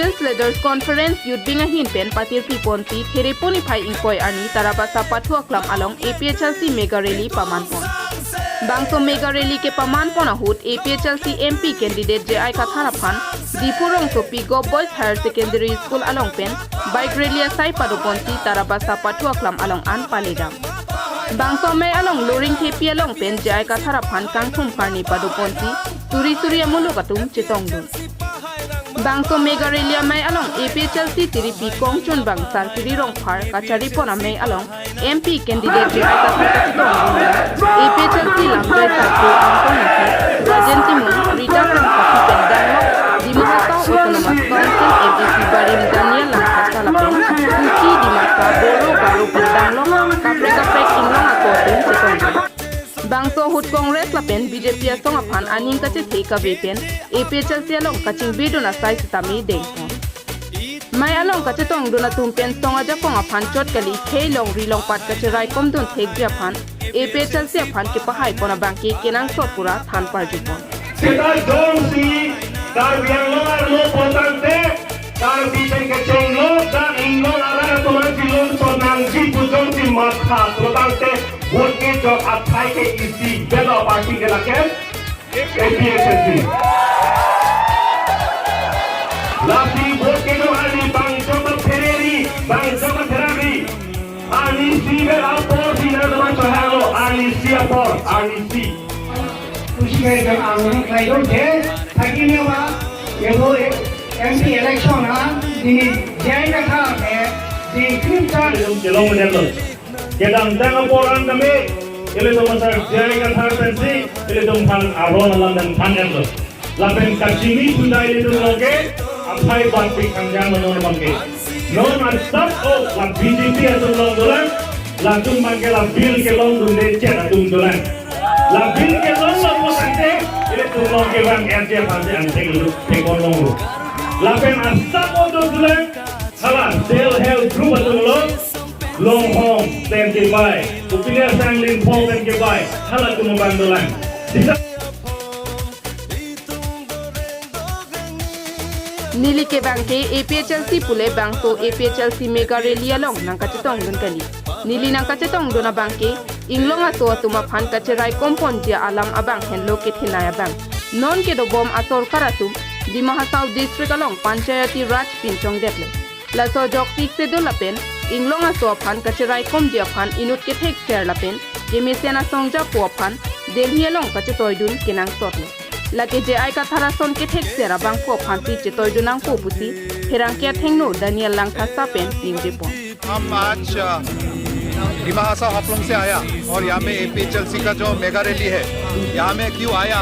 Hills Leaders Conference Youth Bingahin Pen Patir Piponti Thereponi Phai Ingkoi Ani Tarabasa Patua Klam Along APHLC Mega Rally Pamanpon. Bangso Mega Rally ke Pamanpon Ahut APHLC MP candidate J.I. Katharapan Dipurong Sopi Go Boys Higher Secondary School Along Pen Bike Rally Asai Paduponti Tarabasa Patua Klam Along An Paledam. Bangso May Along Loring KP Along Pen J.I. Katharapan Kangthum Karni Paduponti Turi Amulugatum Chitongdu. Bangso Mega Rally May Along APHLC Tiripi Kongchun Bang Sarkiri Rongphar Kachari Pona May Along MP candidate J.I. Katharapan APHLC Lamdoy Sarku Angkonasi Rajan Timun Rita Rangkati Pendanglo di Mahasau Autonomous Council MAC Barim Daniel Langkasalapen Suci di Masa Boro Baru Pendanglo Kaprek Inlong Akotum Chitongdu. Bangso Hut Congress Lapen BJP Asong Apan Aning Kache Theka Vepen APHLC Along Kaching Bedona Sai Sitami Dengpon. May Along Kache Tong Dona Tumpen Song Aja Kong Apan Chot Kali K Long Rilong Pat Kache Rai Kom Don Thek Japan APHLC Apan Ke Pahai Pona Bangki Kenang Sotpura Than Parjupon. Kita jom si dar biang lo arlo potante dar biang kecong lo dar inglong arah tuan silon sonang si pujong si matha potante vote ke jo athai ke isi bela party ke laken APHLC lapi vote ke jo ali bang joma ferrari ani si bela por si na tuan sohalo ani si apor ani si उसमें जब आंदोलन कराइयो थे ताकि ने वहाँ ये वो MP election ना जिन्हें जाएगा था मैं जी krypton jelong menelo kedang tanga poran kami ile to masar jaga thar pensi ile to phan aron london phanelo lapen kachini sundai ile to loge aphai banti kangjang manon bangke non an stop o la BJP atung long dolan la tung bangke la bill ke long dun de chen atung dolan la bill ke long lo sante ile to long ke bang RJ phase an thek long lo lapen an stop o dolan hala del hell group atung long home ten ke bai upilya sanglin phol ten ke bai hala tung bang dolan Nili ke bangke APHLC Pule Bangso APHLC Mega Rally Along Nangkachetong Dun Kali. Nili Nangkachetong Duna Bangke Inglong Aso Atuma Phan Kacherai Kompon Jia Alam Abang Henlo ke Thinaya Bang. Non ke do bom Asor Karatum di Mahasau District Along Panchayati Raj Pinchong Detle. Laso Jok Tik Se Do Lapen Inglong Aso Phan Kacherai Kom Jia Phan Inut ke Thek Share Lapen Jemesiana Songja Po Phan Delhi Along Kachetoy Dun Kenang Sotle. Lagi J.I. Katharason ke Thek Sera Bang Po Phanti Chetoy Dunang Po Pusi Herang Kia Thengno Daniel Langkasa Pen Ning Repon. हम आज डिमा हासाव हाफलोंग से आया और यहाँ में APHLC का जो mega rally है यहाँ में क्यों आया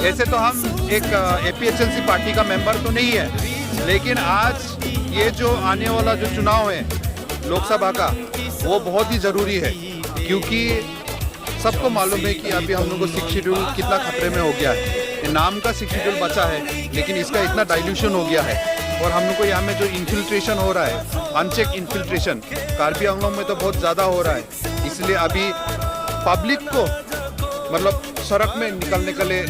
ऐसे तो हम एक APHLC पार्टी का मेंबर तो नहीं है लेकिन आज ये जो आने वाला जो चुनाव है लोकसभा का वो बहुत ही ज़रूरी है क्योंकि सबको मालूम है कि अभी हम लोग को 6 शेड्यूल कितना खतरे में हो गया है नाम का 6 शेड्यूल बचा है लेकिन इसका इतना डाइल्यूशन हो गया है और हम लोग को यहाँ में जो इन्फिल्ट्रेशन हो रहा है अनचेक इन्फिल्ट्रेशन कार्बी आंगलों में तो बहुत ज़्यादा हो रहा है इसलिए अभी पब्लिक को मतलब सड़क में निकलने के लिए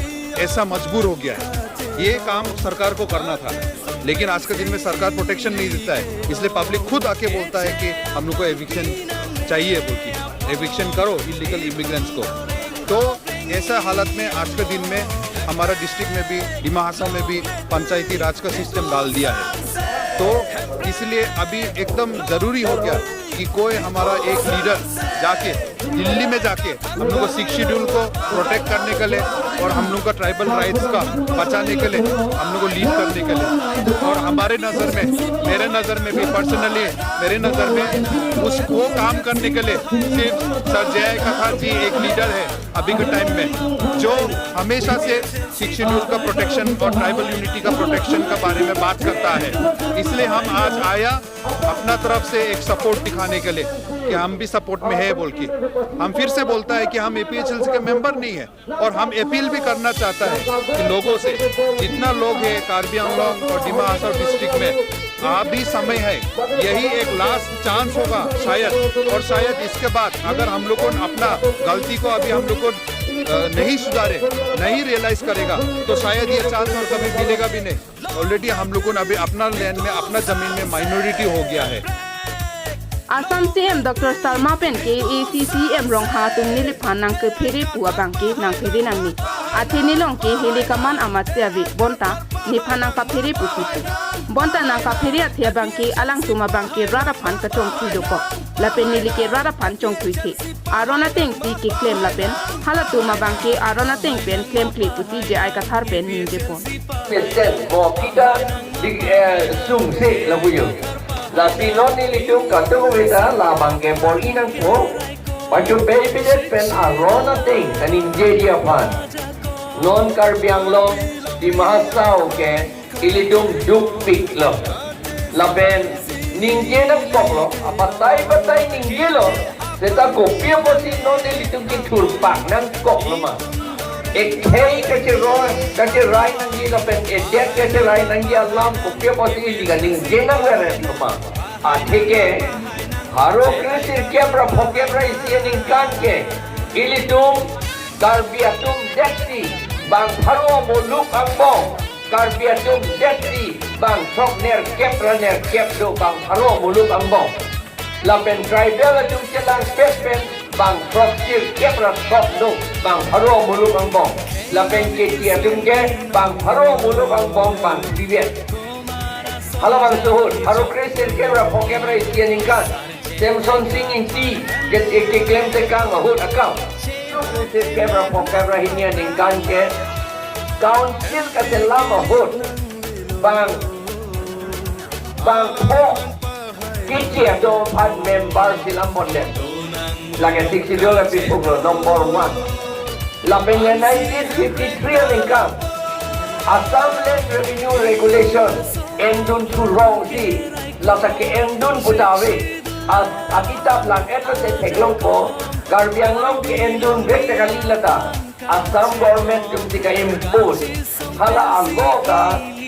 ऐसा मजबूर हो गया है ये काम सरकार को करना था लेकिन आज के दिन में सरकार प्रोटेक्शन नहीं देता है इसलिए पब्लिक खुद आके बोलता है कि हम लोग को एविक्शन चाहिए बोल के एविक्शन करो इलीगल इमिग्रेंट्स को तो ऐसा हालत में आज के दिन में हमारा डिस्ट्रिक्ट में भी डिमा हासाव में भी पंचायती राज का सिस्टम डाल दिया है तो इसलिए अभी एकदम ज़रूरी हो गया कि कोई हमारा एक लीडर जाके दिल्ली में जाके हम लोग को 6 शेड्यूल को प्रोटेक्ट करने के लिए और हम लोग का ट्राइबल राइट्स का बचाने के लिए हम लोग को लीड करने के लिए और हमारे नज़र में मेरे नज़र में भी पर्सनली मेरे नज़र में वो काम करने के लिए सिर्फ सर J.I. कथा जी एक लीडर है अभी के टाइम में जो हमेशा से 6 शेड्यूल का प्रोटेक्शन और ट्राइबल यूनिटी का प्रोटेक्शन का बारे में बात करता है इसलिए हम आज आया अपना तरफ से एक सपोर्ट दिखाने के लिए कि हम भी सपोर्ट में है बोल के हम फिर से बोलता है कि हम APHLC के मेंबर नहीं है और हम अपील भी करना चाहता है कि लोगों से जितना लोग हैं कार्बी आंगलोंग और डिमा हासाव डिस्ट्रिक्ट में अभी समय है, यही एक लास्ट चांस होगा शायद, और शायद इसके बाद अगर हम लोग को अपना गलती को अभी हम लोग को नहीं सुधारे, नहीं रियलाइज करेगा, तो शायद ये चांस और कभी मिलेगा भी नहीं। ऑलरेडी हम लोगों ने अभी अपना लैंड में, अपना जमीन में माइनॉरिटी हो गया है। Assam CM Dr. Salma Pen ke ACCM rong ha tum ni lipan nang ke phere pua bang ke nang phere nang ni ate ni long ke heli kaman amat seavi bonta ni panang ka phere pusitu bonta nang ka phere athia bang ke alang tuma bang ke rara pan ka chong thui doko la pen ni like rara pan chong thui the arona teng si ke claim la pen hala tuma bang ke arona teng pen claim kli pusi je ai ka thar pen ni de pon Present mo kita di sung se la buyo la pinon ni litung kanto weda la bangke por inang po pacu baby pen arona ting kaning jedia pan non karbiang lo di mahasau ke ilitung duk pik lo la pen ningje nak kok lo apatai ningje lo seta kopia posi non ni litung ki turpak nang kok lo ma एक खेई कैसे रोय कैसे राय नंगी लपेन एडेट कैसे राय नंगी अल्लाह को क्या possible लिखा नहीं जेनम कर रहे हैं तुम आठे के हारो कृषि क्या प्रभाव क्या प्रभाव इसी निकाल के इली तुम कार्बिया तुम देखती बांग फरो मुलुक अंगो कार्बिया तुम देखती बांग थोक नेर केप दो बांग फरो मुलुक अंगो लपेन ट्राइबल तुम चलान space pen bang frog sir kepra frog do bang haro muluk ang bong la pen ke tia tung ke bang haro muluk ang bong bang vivet hala bang suhur haro kresir kepra frog kepra istian ingkan Samson sing in ti get ek claim te kang hut akam kresir kepra frog kepra hinian ingkan ke council ka selama hut bang ho kicia do pan member silam bonden la que exigió la people number 1 la peña 1953 en camp Assam Land Revenue Regulation endun tu wrong si la ke endun putawe akitab lang eto se teglong po garbiang long ke endun vekta kalilata Assam government jumti ka impose hala algoga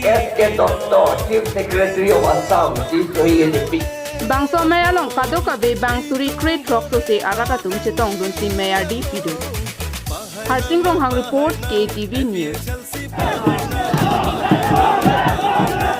SK Dr. Chief Secretary of Assam si sohi Bangso Maya long padoka be bang suri crate rock so se araka tum chetong dun si Maya di pidu Harsing Rong Hang report KTV News